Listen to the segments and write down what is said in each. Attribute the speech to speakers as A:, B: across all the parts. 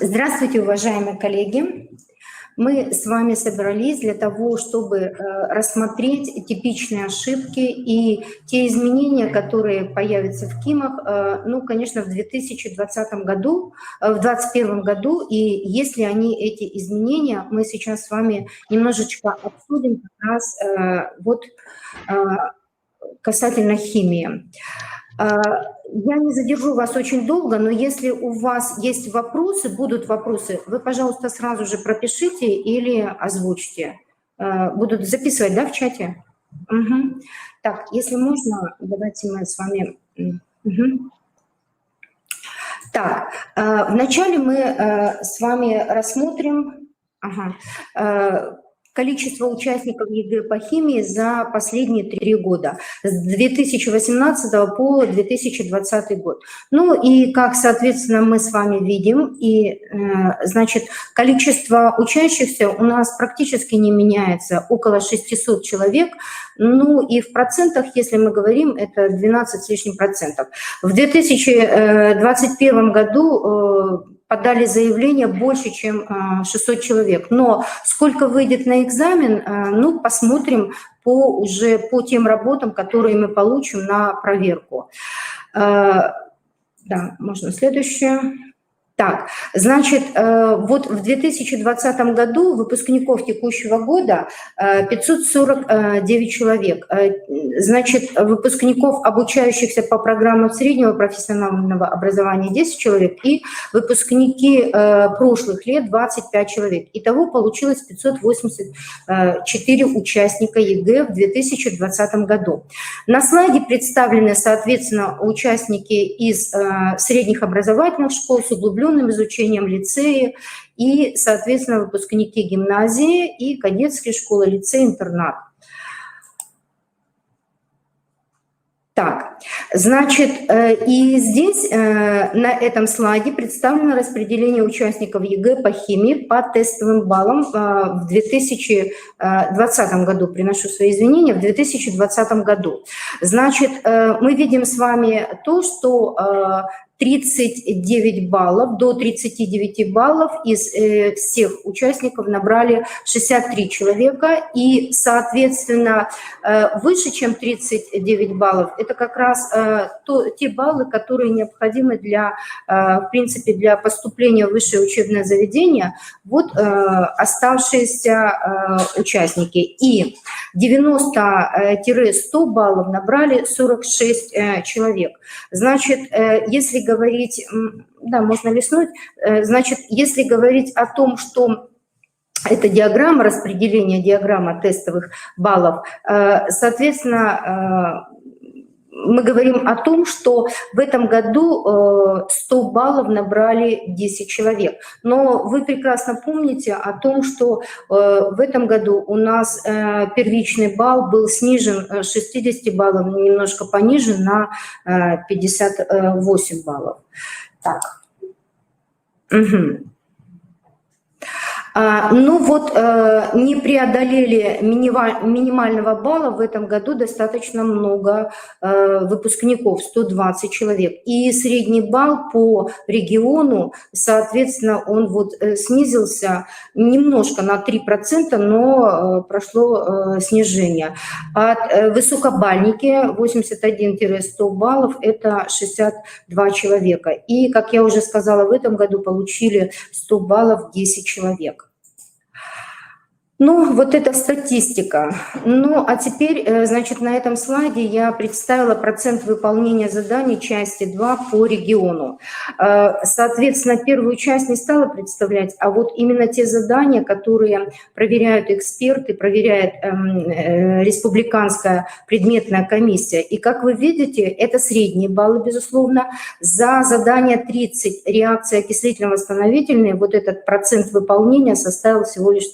A: Здравствуйте, уважаемые коллеги. Мы с вами собрались для того, чтобы рассмотреть типичные ошибки и те изменения, которые появятся в КИМах, ну, конечно, в 2020 году, в 2021 году. И если они, эти изменения, мы сейчас с вами немножечко обсудим как раз вот касательно химии. Я не задержу вас очень долго, но если у вас есть вопросы, будут вопросы, вы, пожалуйста, сразу же пропишите или озвучьте. Будут записывать, да, в чате? Угу. Так, если можно, давайте мы с вами... Угу. Так, вначале мы с вами рассмотрим количество участников ЕГЭ по химии за последние 3 года, с 2018 по 2020 год. Ну и как, соответственно, мы с вами видим, и, значит, количество учащихся у нас практически не меняется, около 600 человек. Ну и в процентах, если мы говорим, это 12 с лишним процентов. В 2021 году подали заявление больше, чем 600 человек. Но сколько выйдет на экзамен, ну, посмотрим уже по тем работам, которые мы получим на проверку. Да, можно следующее. Так, значит, вот в 2020 году выпускников текущего года 549 человек. Значит, выпускников, обучающихся по программам среднего профессионального образования, 10 человек, и выпускники прошлых лет 25 человек. Итого получилось 584 участника ЕГЭ в 2020 году. На слайде представлены, соответственно, участники из средних образовательных школ с углубленным изучением, лицеи и, соответственно, выпускники гимназии и кадетские школы, лицей-интернат. Так, значит, и здесь на этом слайде представлено распределение участников ЕГЭ по химии по тестовым баллам в 2020 году. Приношу свои извинения, в 2020 году. Значит, мы видим с вами то, что 39 баллов, до 39 баллов из всех участников набрали 63 человека, и, соответственно, выше, чем 39 баллов, это как раз те баллы, которые необходимы для, в принципе, для поступления в высшее учебное заведение, вот оставшиеся участники. И 90-100 баллов набрали 46 человек. Значит, если говорить, да, можно листнуть, значит, если говорить о том, что это диаграмма распределения, диаграмма тестовых баллов, соответственно, мы говорим о том, что в этом году 100 баллов набрали 10 человек. Но вы прекрасно помните о том, что в этом году у нас первичный балл был снижен с 60 баллов, немножко понижен на 58 баллов. Так. Угу. Ну вот не преодолели минимального балла в этом году достаточно много выпускников, 120 человек. И средний балл по региону, соответственно, он вот снизился немножко на 3%, но прошло снижение. Высокобальники 81-100 баллов – это 62 человека. И, как я уже сказала, в этом году получили 100 баллов 10 человек. Ну, вот это статистика. Ну, а теперь, значит, на этом слайде я представила процент выполнения заданий части 2 по региону. Соответственно, первую часть не стала представлять, а вот именно те задания, которые проверяют эксперты, проверяет республиканская предметная комиссия. И, как вы видите, это средние баллы, безусловно. За задание 30 реакции окислительно-восстановительные, вот этот процент выполнения составил всего лишь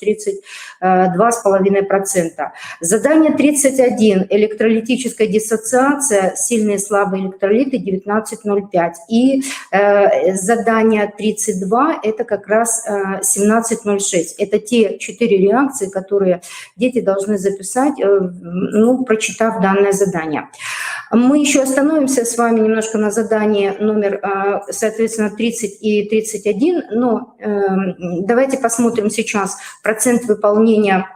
A: 2,5%. Задание 31 – электролитическая диссоциация, сильные и слабые электролиты, 19,05. И задание 32 – это как раз 17,06. Это те 4 реакции, которые дети должны записать, ну, прочитав данное задание. Мы еще остановимся с вами немножко на задании номер, соответственно, 30 и 31, но давайте посмотрим сейчас процент выполнения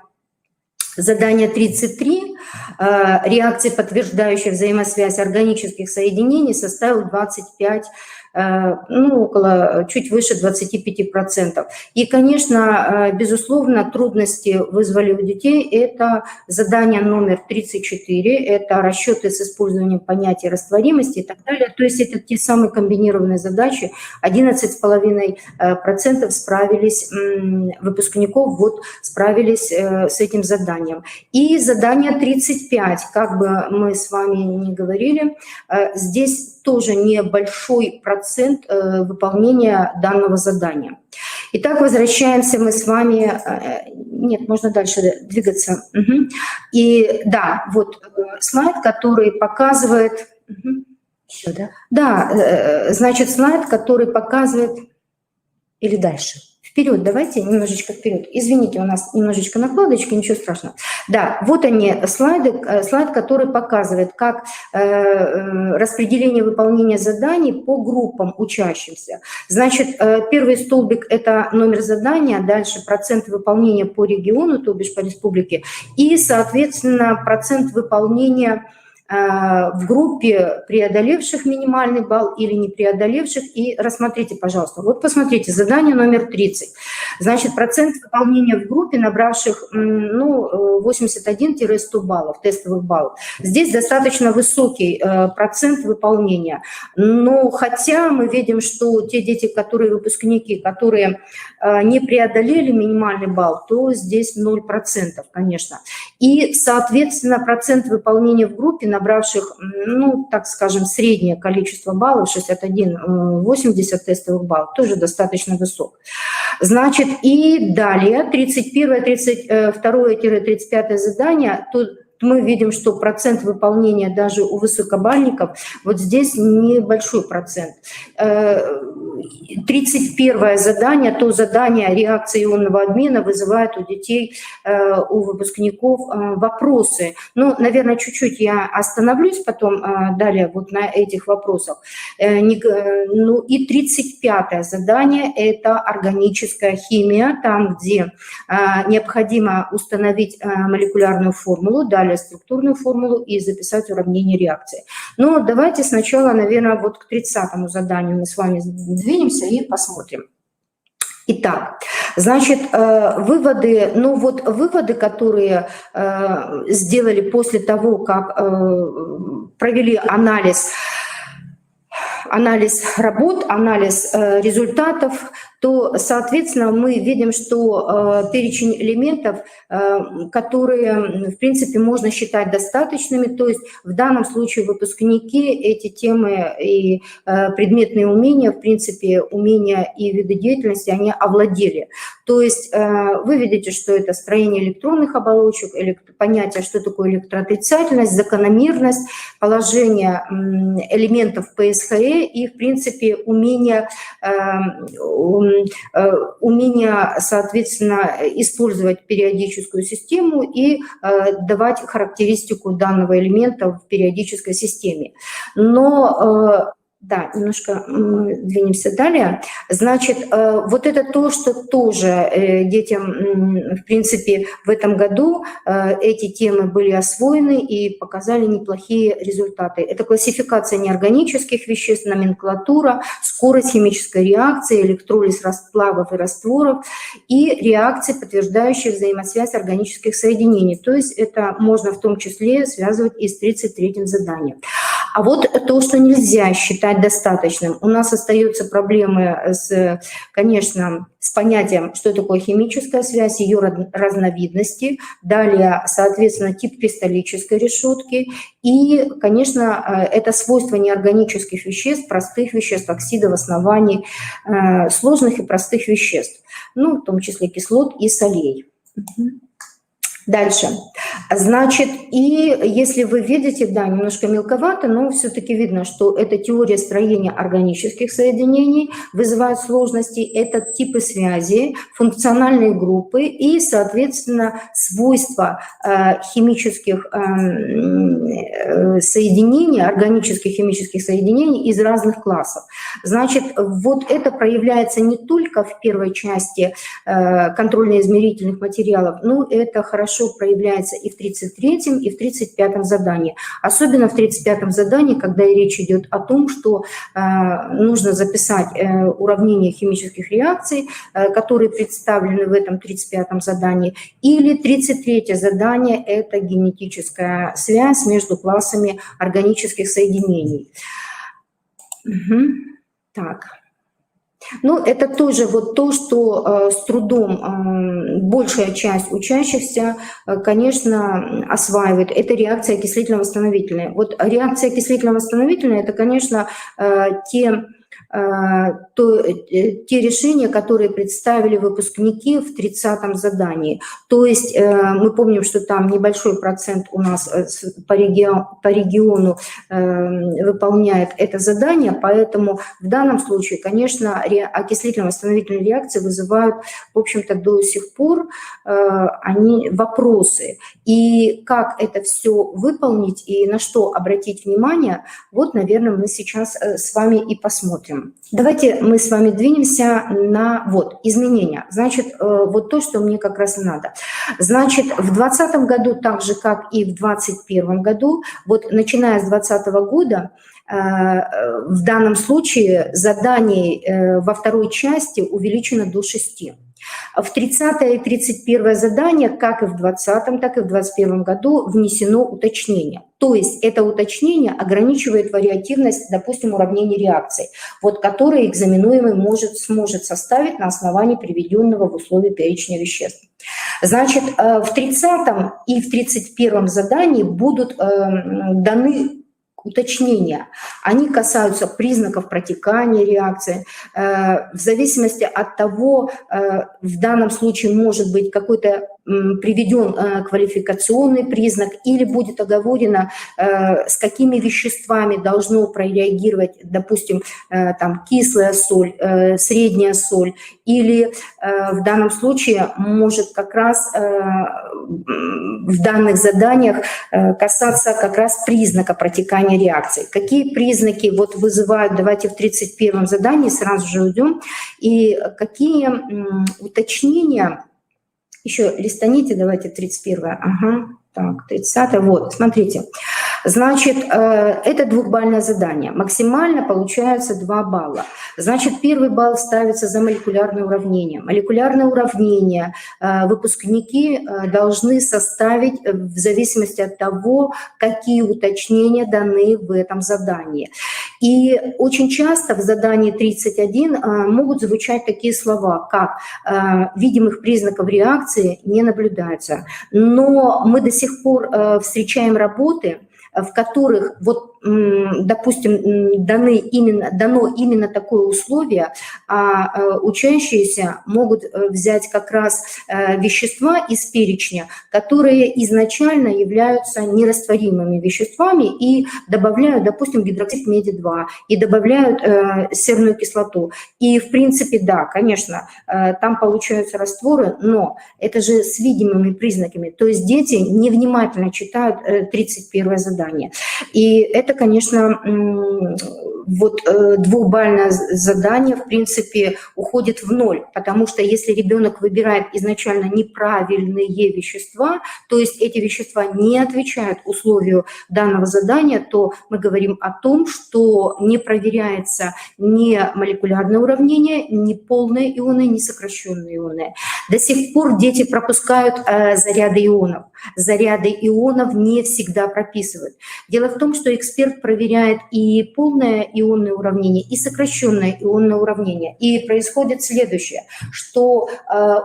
A: задания 33. Реакции, подтверждающие взаимосвязь органических соединений, составил 25, около, чуть выше 25%. И, конечно, безусловно, трудности вызвали у детей. Это задание номер 34, это расчеты с использованием понятия растворимости и так далее. То есть это те самые комбинированные задачи. 11,5% справились, выпускников справились с этим заданием. И задание 35, как бы мы с вами ни говорили, здесь тоже небольшой процент выполнения данного задания. Итак, возвращаемся мы с вами. Нет, можно дальше двигаться. Угу. И да, вот слайд, который показывает... Угу. Все, да? Да, значит, слайд, который показывает... Или дальше? Вперед, давайте немножечко вперед. Извините, у нас немножечко накладочки, ничего страшного. Да, вот они, слайд, который показывает, как распределение выполнения заданий по группам учащимся. Значит, первый столбик – это номер задания, дальше процент выполнения по региону, то бишь по республике, и, соответственно, процент выполнения в группе преодолевших минимальный балл или не преодолевших. И рассмотрите, пожалуйста. Вот посмотрите, задание номер 30. Значит, процент выполнения в группе, набравших 81-100 баллов, тестовых баллов. Здесь достаточно высокий процент выполнения. Но хотя мы видим, что те дети, выпускники, которые не преодолели минимальный балл, то здесь 0%, конечно. И, соответственно, процент выполнения в группе, набравших, так скажем, среднее количество баллов, 61-80 тестовых баллов, тоже достаточно высок. Значит, и далее 31-32-35 задание, тут мы видим, что процент выполнения даже у высокобальников, вот здесь небольшой процент. 31 задание, то задание реакции ионного обмена вызывает у детей, у выпускников вопросы. Наверное, чуть-чуть я остановлюсь потом далее вот на этих вопросах. И 35 задание – это органическая химия, там, где необходимо установить молекулярную формулу, далее структурную формулу и записать уравнение реакции. Но давайте сначала, наверное, вот к 30-му заданию мы с вами двинемся и посмотрим. Итак, значит, выводы, выводы, которые сделали после того, как провели анализ работ, анализ результатов, то, соответственно, мы видим, что перечень элементов, которые, в принципе, можно считать достаточными, то есть в данном случае выпускники эти темы и предметные умения, в принципе, умения и виды деятельности, они овладели. То есть вы видите, что это строение электронных оболочек, понятие, что такое электроотрицательность, закономерность, положение элементов ПСХЭ и, в принципе, умение, соответственно, использовать периодическую систему и давать характеристику данного элемента в периодической системе. Но да, немножко двинемся далее. Значит, вот это то, что тоже детям, в принципе, в этом году эти темы были освоены и показали неплохие результаты. Это классификация неорганических веществ, номенклатура, скорость химической реакции, электролиз расплавов и растворов и реакции, подтверждающие взаимосвязь органических соединений. То есть это можно в том числе связывать и с 33-м заданием. А вот то, что нельзя считать достаточным. У нас остаются проблемы, конечно, с понятием, что такое химическая связь, ее разновидности, далее, соответственно, тип кристаллической решетки и, конечно, это свойства неорганических веществ, простых веществ, оксидов, оснований, сложных и простых веществ, в том числе кислот и солей. Дальше. Значит, и если вы видите, да, немножко мелковато, но все-таки видно, что это теория строения органических соединений, вызывает сложности, это типы связи, функциональные группы и, соответственно, свойства химических соединений, органических химических соединений из разных классов. Значит, вот это проявляется не только в первой части контрольно-измерительных материалов, но это хорошо проявляется и в 33-м, и в 35-м задании. Особенно в 35-м задании, когда речь идет о том, что нужно записать уравнения химических реакций, которые представлены в этом 35-м задании, или 33-е задание – это генетическая связь между классами органических соединений. Угу. Так. Ну, это тоже вот то, что с трудом большая часть учащихся, конечно, осваивает. Это реакция окислительно-восстановительная. Вот реакция окислительно-восстановительная – это, конечно, те решения, которые представили выпускники в 30-м задании. То есть мы помним, что там небольшой процент у нас по региону выполняет это задание, поэтому в данном случае, конечно, окислительно-восстановительные реакции вызывают, в общем-то, до сих пор вопросы. И как это все выполнить и на что обратить внимание, вот, наверное, мы сейчас с вами и посмотрим. Давайте мы с вами двинемся на изменения. Значит, вот то, что мне как раз и надо. Значит, в 2020 году, так же, как и в 2021 году, вот начиная с 2020 года, в данном случае заданий во второй части увеличено до 6. В 30 и 31 задание, как и в 2020, так и в 2021 году, внесено уточнение. То есть это уточнение ограничивает вариативность, допустим, уравнений реакций, которые экзаменуемый сможет составить на основании приведенного в условии перечня веществ. Значит, в 30 и в 31 задании будут даны уточнения. Они касаются признаков протекания реакции. В зависимости от того, в данном случае может быть какой-то приведен квалификационный признак или будет оговорено, с какими веществами должно прореагировать, допустим, там, кислая соль, средняя соль, или в данном случае может как раз в данных заданиях касаться как раз признака протекания реакции. Какие признаки вызывают, давайте в 31 задании сразу же уйдем, и какие уточнения. Еще листаните, давайте 31. Ага, так, 30. Вот, смотрите. Значит, это двухбалльное задание. Максимально получается 2 балла. Значит, 1 балл ставится за молекулярное уравнение. Молекулярное уравнение выпускники должны составить в зависимости от того, какие уточнения даны в этом задании. И очень часто в задании 31 могут звучать такие слова, как «видимых признаков реакции не наблюдается». Но мы до сих пор встречаем работы, в которых, допустим, дано именно такое условие, а учащиеся могут взять как раз вещества из перечня, которые изначально являются нерастворимыми веществами и добавляют, допустим, гидроксид меди-2, и добавляют серную кислоту. И, в принципе, да, конечно, там получаются растворы, но это же с видимыми признаками. То есть дети невнимательно читают 31 задание. И это, конечно, двухбалльное задание, в принципе, уходит в ноль, потому что если ребенок выбирает изначально неправильные вещества, то есть эти вещества не отвечают условию данного задания, то мы говорим о том, что не проверяется ни молекулярное уравнение, ни полные ионы, ни сокращенные ионы. До сих пор дети пропускают заряды ионов. Заряды ионов не всегда прописывают. Дело в том, что эксперт проверяет и полное ионное уравнение, и сокращенное ионное уравнение. И происходит следующее, что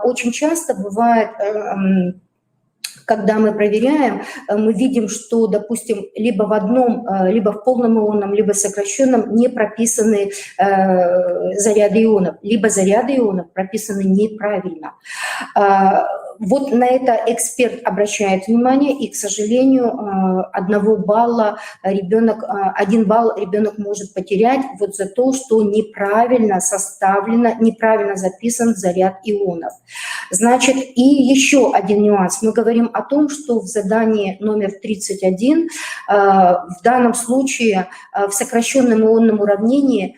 A: очень часто бывает, когда мы проверяем, мы видим, что, допустим, либо в одном, либо в полном ионном, либо сокращенном не прописаны заряды ионов, либо заряды ионов прописаны неправильно. Вот на это эксперт обращает внимание, и, к сожалению, 1 балла ребенок, 1 балл ребенок может потерять вот за то, что неправильно составлено, неправильно записан заряд ионов. Значит, и еще один нюанс. Мы говорим о том, что в задании номер 31 в данном случае в сокращенном ионном уравнении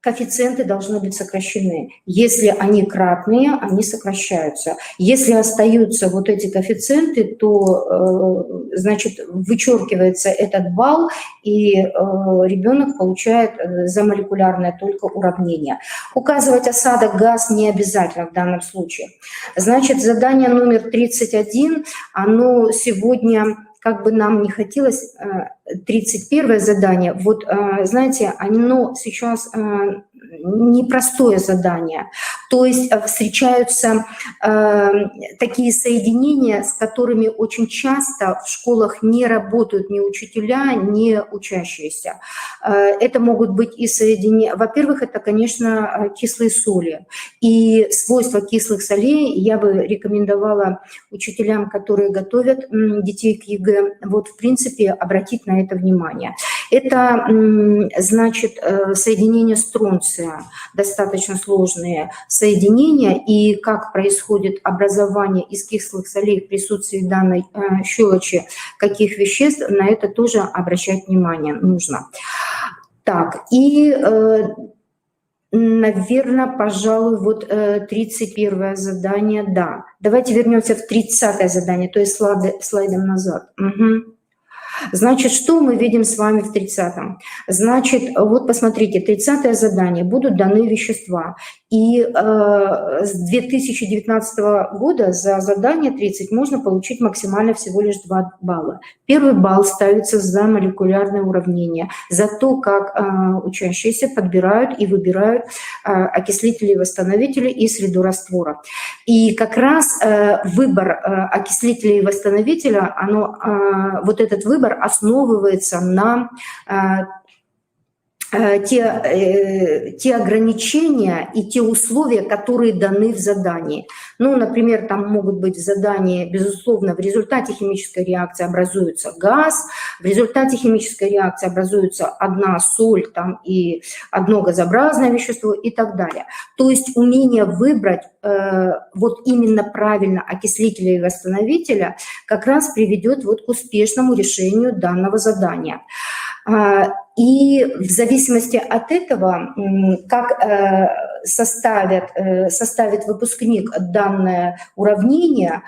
A: коэффициенты должны быть сокращены. Если они кратные, они сокращаются. Если остаются вот эти коэффициенты, то, значит, вычеркивается этот балл, и ребенок получает за молекулярное только уравнение. Указывать осадок газ не обязательно в данном случае. Значит, задание номер 31, оно сегодня... Как бы нам не хотелось, 31 задание, вот, знаете, оно сейчас непростое задание. То есть встречаются такие соединения, с которыми очень часто в школах не работают ни учителя, ни учащиеся. Это могут быть и соединения... Во-первых, это, конечно, кислые соли. И свойства кислых солей я бы рекомендовала учителям, которые готовят детей к ЕГЭ, вот, в принципе, обратить на это внимание. Это, значит, соединение стронция, достаточно сложные соединения, и как происходит образование из кислых солей в присутствии данной щелочи, каких веществ, на это тоже обращать внимание нужно. Так, и, наверное, пожалуй, вот 31 задание, да. Давайте вернемся в 30 задание, то есть слайдом назад. Угу. Значит, что мы видим с вами в 30-м? Значит, вот посмотрите, 30-е задание, будут даны вещества. И с 2019 года за задание 30 можно получить максимально всего лишь 2 балла. Первый балл ставится за молекулярное уравнение, за то, как учащиеся подбирают и выбирают окислители и восстановители и среду раствора. И как раз выбор окислителя и восстановителя, вот этот выбор основывается на те ограничения и те условия, которые даны в задании. Ну, например, там могут быть в задании, безусловно, в результате химической реакции образуется газ, в результате химической реакции образуется 1 соль там, и 1 газообразное вещество и так далее. То есть умение выбрать вот именно правильно окислителя и восстановителя как раз приведет вот к успешному решению данного задания. И в зависимости от этого, как составит выпускник данное уравнение,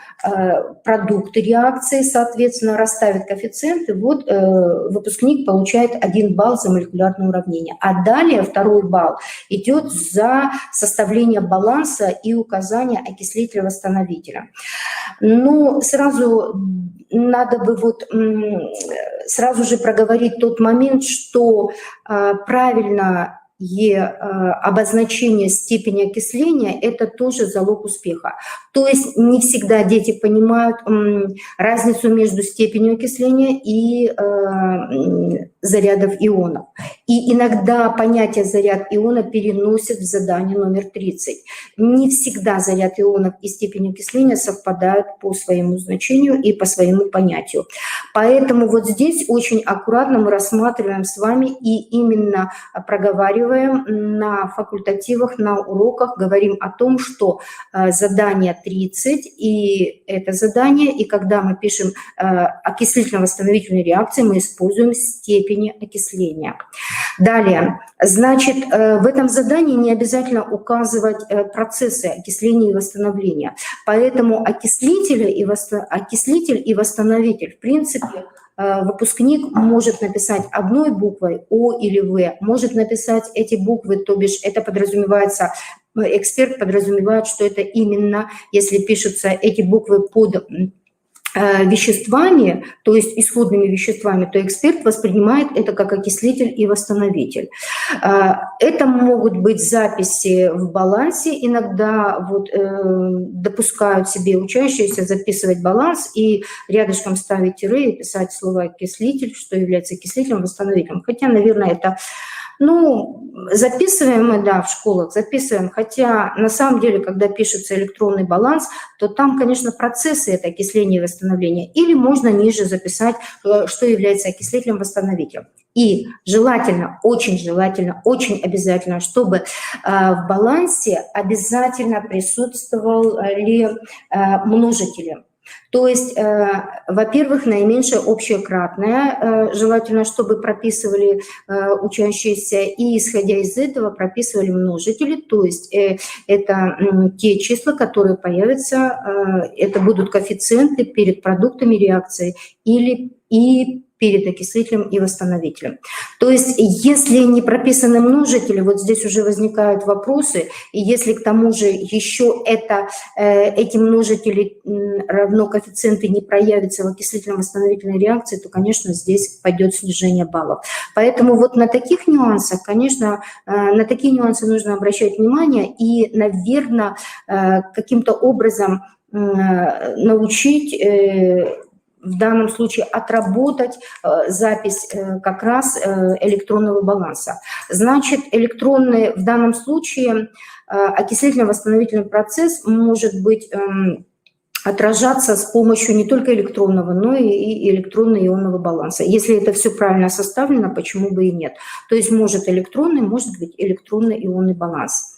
A: продукты реакции, соответственно, расставит коэффициенты, вот выпускник получает 1 балл за молекулярное уравнение. А далее 2 балл идет за составление баланса и указание окислителя-восстановителя. Ну, сразу надо бы вот сразу же проговорить тот момент, что правильное обозначение степени окисления – это тоже залог успеха. То есть не всегда дети понимают разницу между степенью окисления и зарядов ионов. И иногда понятие заряд иона переносят в задание номер 30. Не всегда заряд ионов и степень окисления совпадают по своему значению и по своему понятию. Поэтому вот здесь очень аккуратно мы рассматриваем с вами и именно проговариваем на факультативах, на уроках, говорим о том, что задание 30 и это задание, и когда мы пишем окислительно-восстановительные реакции, мы используем степени окисления. Далее, значит, в этом задании не обязательно указывать процессы окисления и восстановления, поэтому окислитель и восстановитель, в принципе, выпускник может написать одной буквой О или В, может написать эти буквы, то бишь это подразумевается, эксперт подразумевает, что это именно, если пишутся эти буквы под веществами, то есть исходными веществами, то эксперт воспринимает это как окислитель и восстановитель. Это могут быть записи в балансе, иногда вот, допускают себе учащиеся записывать баланс и рядышком ставить тире и писать слово окислитель, что является окислителем, восстановителем. Хотя, наверное, это Ну, записываем мы, да, в школах, записываем, хотя на самом деле, когда пишется электронный баланс, то там, конечно, процессы это окисления и восстановления, или можно ниже записать, что является окислителем-восстановителем. И желательно, очень обязательно, чтобы в балансе обязательно присутствовали множители. То есть, во-первых, наименьшее общее кратное, желательно, чтобы прописывали учащиеся, и, исходя из этого, прописывали множители, то есть это те числа, которые появятся, это будут коэффициенты перед продуктами реакции или и перед окислителем и восстановителем. То есть если не прописаны множители, вот здесь уже возникают вопросы, и если к тому же еще эти множители равно коэффициенты не проявятся в окислительно-восстановительной реакции, то, конечно, здесь пойдет снижение баллов. Поэтому вот на таких нюансах, конечно, на такие нюансы нужно обращать внимание и, наверное, каким-то образом научить в данном случае отработать запись как раз электронного баланса. Значит, электронный в данном случае окислительно-восстановительный процесс может быть отражаться с помощью не только электронного, но и электронно-ионного баланса. Если это все правильно составлено, почему бы и нет? То есть может электронный, может быть электронно-ионный баланс.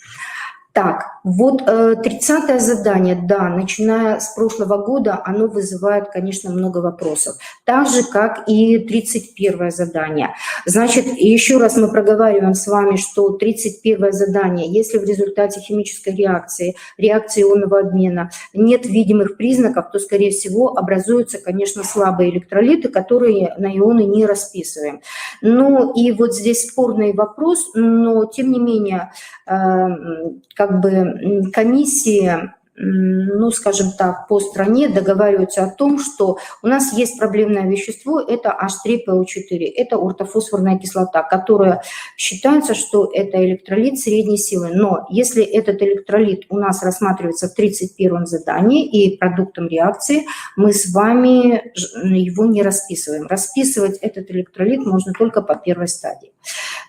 A: Так, вот 30-е задание, да, начиная с прошлого года, оно вызывает, конечно, много вопросов. Так же, как и 31-е задание. Значит, еще раз мы проговариваем с вами, что 31-е задание, если в результате химической реакции ионного обмена нет видимых признаков, то, скорее всего, образуются, конечно, слабые электролиты, которые на ионы не расписываем. Ну, и вот здесь спорный вопрос, но, тем не менее, как бы комиссии, ну, скажем так, по стране договариваются о том, что у нас есть проблемное вещество, это H3PO4, это ортофосфорная кислота, которая считается, что это электролит средней силы. Но если этот электролит у нас рассматривается в 31-м задании и продуктом реакции, мы с вами его не расписываем. Расписывать этот электролит можно только по первой стадии.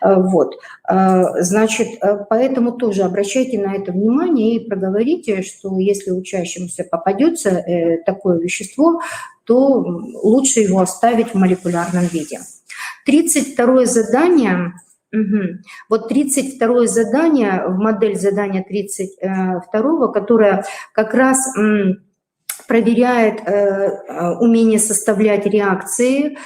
A: Вот, значит, поэтому тоже обращайте на это внимание и проговорите, что если учащемуся попадется такое вещество, то лучше его оставить в молекулярном виде. 32-е задание. Вот 32-е задание, в модель задания 32-го, которое как раз проверяет умение составлять реакции,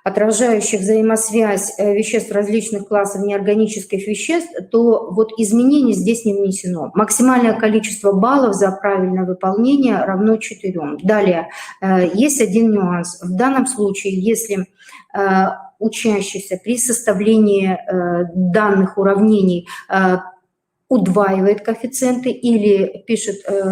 A: отражающих взаимосвязь веществ различных классов неорганических веществ, то вот изменений здесь не внесено. Максимальное количество баллов за правильное выполнение равно 4. Далее, есть один нюанс. В данном случае, если учащийся при составлении данных уравнений удваивает коэффициенты или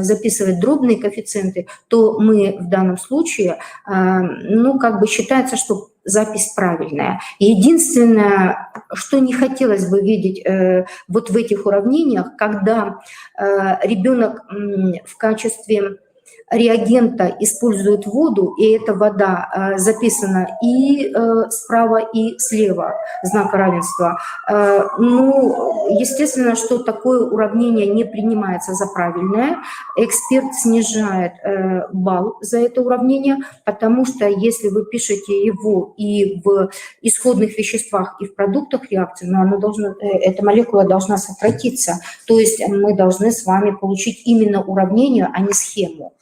A: записывает дробные коэффициенты, то мы в данном случае, ну, как бы считается, что запись правильная. Единственное, что не хотелось бы видеть вот в этих уравнениях, когда ребенок в качестве реагента использует воду, и эта вода записана и справа, и слева, знак равенства. Ну, естественно, что такое уравнение не принимается за правильное. Эксперт снижает балл за это уравнение, потому что если вы пишете его и в исходных веществах, и в продуктах реакции, но эта молекула должна сократиться. То есть мы должны с вами получить именно уравнение, а не схему.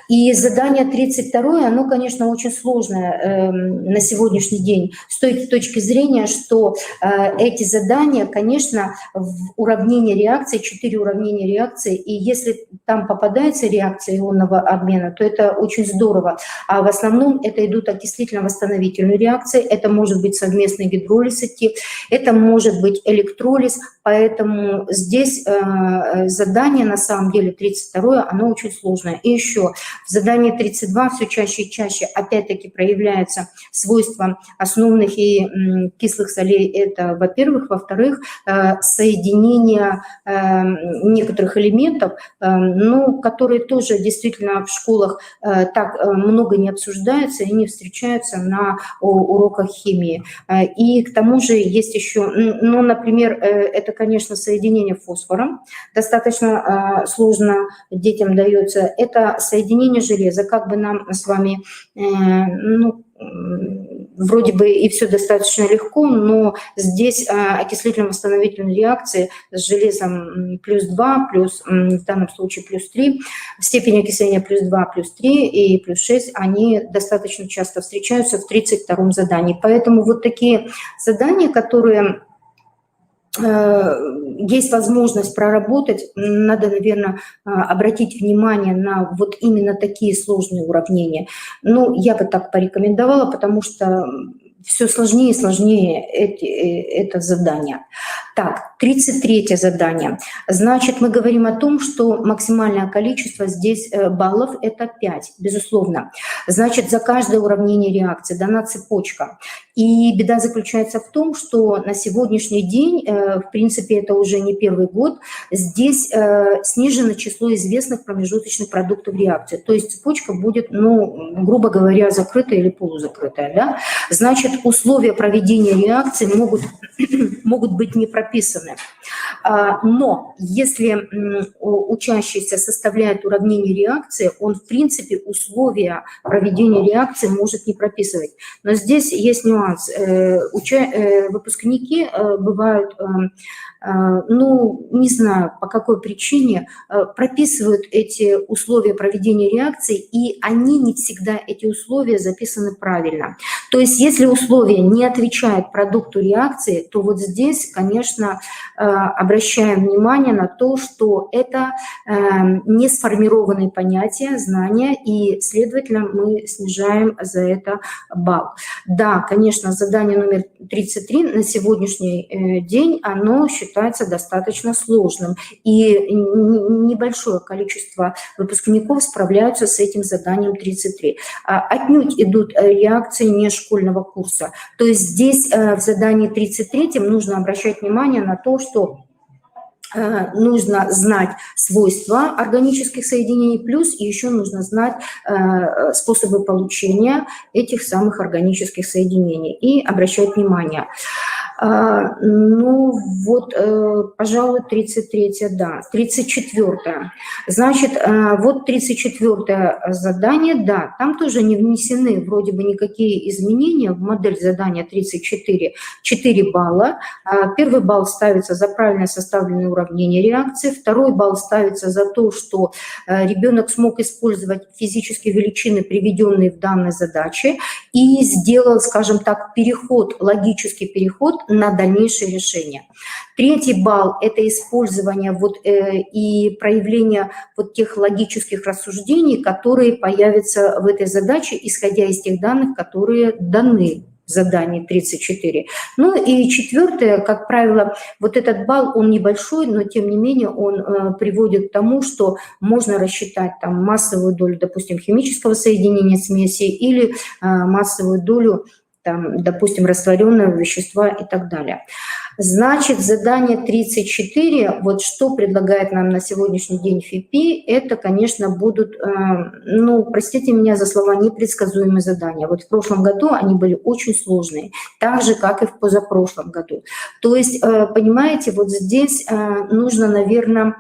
A: И задание 32-е, оно, конечно, очень сложное на сегодняшний день с той точки зрения, что эти задания, конечно, в уравнении реакции, 4 уравнения реакции, и если там попадается реакция ионного обмена, то это очень здорово. А в основном это идут окислительно-восстановительные реакции, это может быть совместный гидролиз идти, это может быть электролиз, поэтому здесь задание, на самом деле, 32-е, оно очень сложное. И еще еще? В задании 32 все чаще и чаще опять-таки проявляются свойства основных и кислых солей. Это, во-первых. Во-вторых, соединение некоторых элементов, ну, которые тоже действительно в школах так много не обсуждаются и не встречаются на уроках химии. И к тому же есть еще, ну, например, это, конечно, соединение фосфора. Достаточно сложно детям дается. Это соединение железа, как бы нам с вами, ну, вроде бы и все достаточно легко, но здесь окислительно-восстановительные реакции с железом плюс 2, плюс в данном случае плюс 3, в степени окисления плюс 2, плюс 3 и плюс 6, они достаточно часто встречаются в 32-м задании. Поэтому вот такие задания, которые есть возможность проработать, надо, наверное, обратить внимание на вот именно такие сложные уравнения. Ну, я бы так порекомендовала, потому что все сложнее и сложнее это задание. Так, 33-е задание. Значит, мы говорим о том, что максимальное количество здесь баллов – это 5, безусловно. Значит, за каждое уравнение реакции дана цепочка. И беда заключается в том, что на сегодняшний день, в принципе, это уже не первый год, здесь снижено число известных промежуточных продуктов реакции. То есть цепочка будет, ну, грубо говоря, закрытая или полузакрытая. Да? Значит, условия проведения реакции могут быть не прописаны. Но если учащийся составляет уравнение реакции, он, в принципе, условия проведения реакции может не прописывать. Но здесь есть нюанс. Выпускники бывают, ну, не знаю, по какой причине, прописывают эти условия проведения реакции, и они не всегда, эти условия, записаны правильно. То есть если условия не отвечают продукту реакции, то вот здесь, конечно, обращаем внимание на то, что это не сформированные понятия, знания, и, следовательно, мы снижаем за это балл. Да, конечно, задание номер 33 на сегодняшний день, оно считается достаточно сложным, и небольшое количество выпускников справляются с этим заданием 33. Отнюдь идут реакции не школьного курса. То есть здесь в задании 33 нужно обращать внимание на то, что нужно знать свойства органических соединений, плюс и еще нужно знать способы получения этих самых органических соединений и обращать внимание. Ну вот, пожалуй, 33-е, да, 34-е. Значит, вот 34-е задание, да, там тоже не внесены вроде бы никакие изменения в модель задания 34, 4 балла. Первый балл ставится за правильно составленное уравнение реакции, второй балл ставится за то, что ребенок смог использовать физические величины, приведенные в данной задаче, и сделал, скажем так, переход, логический переход на дальнейшее решение. Третий балл – это использование вот, и проявление вот тех логических рассуждений, которые появятся в этой задаче, исходя из тех данных, которые даны в задании 34. Ну и четвертое, как правило, вот этот балл, он небольшой, но тем не менее он приводит к тому, что можно рассчитать там массовую долю, допустим, химического соединения смеси или массовую долю, там, допустим, растворенного вещества и так далее. Значит, задание 34, вот что предлагает нам на сегодняшний день ФИПИ, это, конечно, будут, ну, простите меня за слова, непредсказуемые задания. Вот в прошлом году они были очень сложные, так же, как и в позапрошлом году. То есть, понимаете, вот здесь нужно, наверное,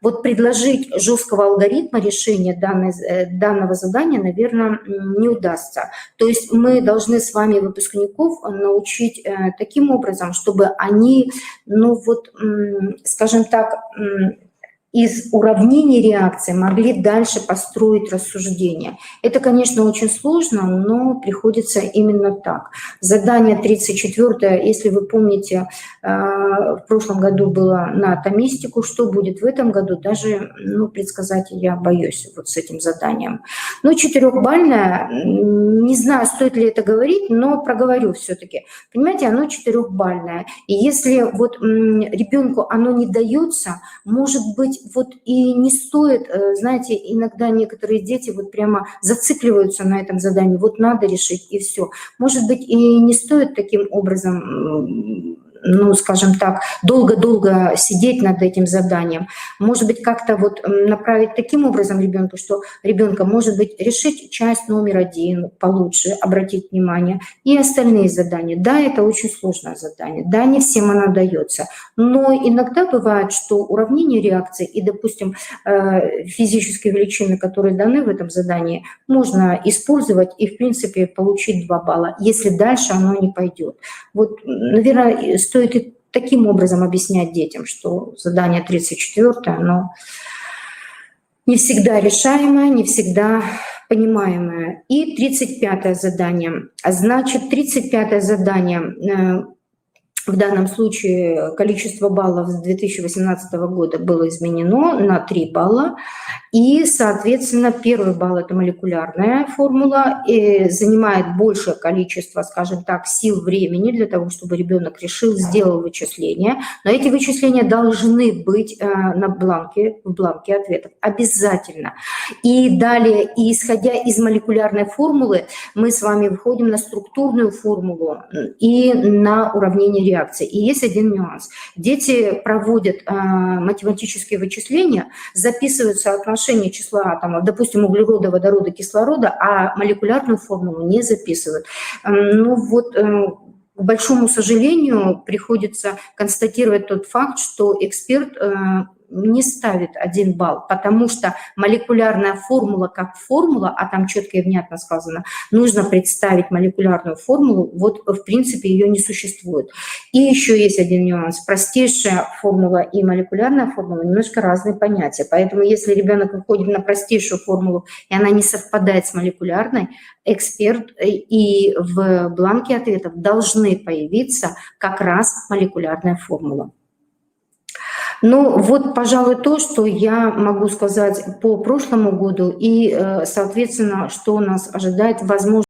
A: вот предложить жесткого алгоритма решения данного задания, наверное, не удастся. То есть мы должны с вами выпускников научить таким образом, чтобы они, ну вот, скажем так, из уравнений реакции могли дальше построить рассуждения. Это, конечно, очень сложно, но приходится именно так. Задание 34, если вы помните, в прошлом году было на атомистику, что будет в этом году, даже, ну, предсказать я боюсь вот с этим заданием. Ну, 4-бальное, не знаю, стоит ли это говорить, но проговорю все-таки. Понимаете, оно 4-бальное. И если вот ребенку оно не дается, может быть, вот и не стоит, знаете, иногда некоторые дети вот прямо зацикливаются на этом задании, вот надо решить и все. Может быть, и не стоит таким образом, ну, скажем так, долго-долго сидеть над этим заданием. Может быть, как-то вот направить таким образом ребенка, что ребенка, может быть, решить часть номер 1 получше, обратить внимание, и остальные задания. Да, это очень сложное задание, да, не всем оно дается, но иногда бывает, что уравнение реакции и, допустим, физические величины, которые даны в этом задании, можно использовать и, в принципе, получить 2 балла, если дальше оно не пойдет. Вот, наверное, стоит и таким образом объяснять детям, что задание 34, оно не всегда решаемое, не всегда понимаемое. И 35-е задание. Значит, 35-е задание, в данном случае количество баллов с 2018 года было изменено на 3 балла. И, соответственно, первый балл – это молекулярная формула, и занимает большее количество, скажем так, сил, времени для того, чтобы ребенок решил, сделал вычисления. Но эти вычисления должны быть в бланке ответов обязательно. И далее, исходя из молекулярной формулы, мы с вами выходим на структурную формулу и на уравнение реакции. И есть один нюанс. Дети проводят математические вычисления, записывают соотношение числа атомов, допустим, углерода, водорода, кислорода, а молекулярную формулу не записывают. Ну вот, к большому сожалению, приходится констатировать тот факт, что эксперт не ставит 1 балл, потому что молекулярная формула как формула, а там четко и внятно сказано, нужно представить молекулярную формулу, вот в принципе ее не существует. И еще есть один нюанс. Простейшая формула и молекулярная формула немножко разные понятия, поэтому если ребенок выходит на простейшую формулу, и она не совпадает с молекулярной, эксперт и в бланке ответов должны появиться как раз молекулярная формула. Ну, вот, пожалуй, то, что я могу сказать по прошлому году и, соответственно, что нас ожидает, возможно,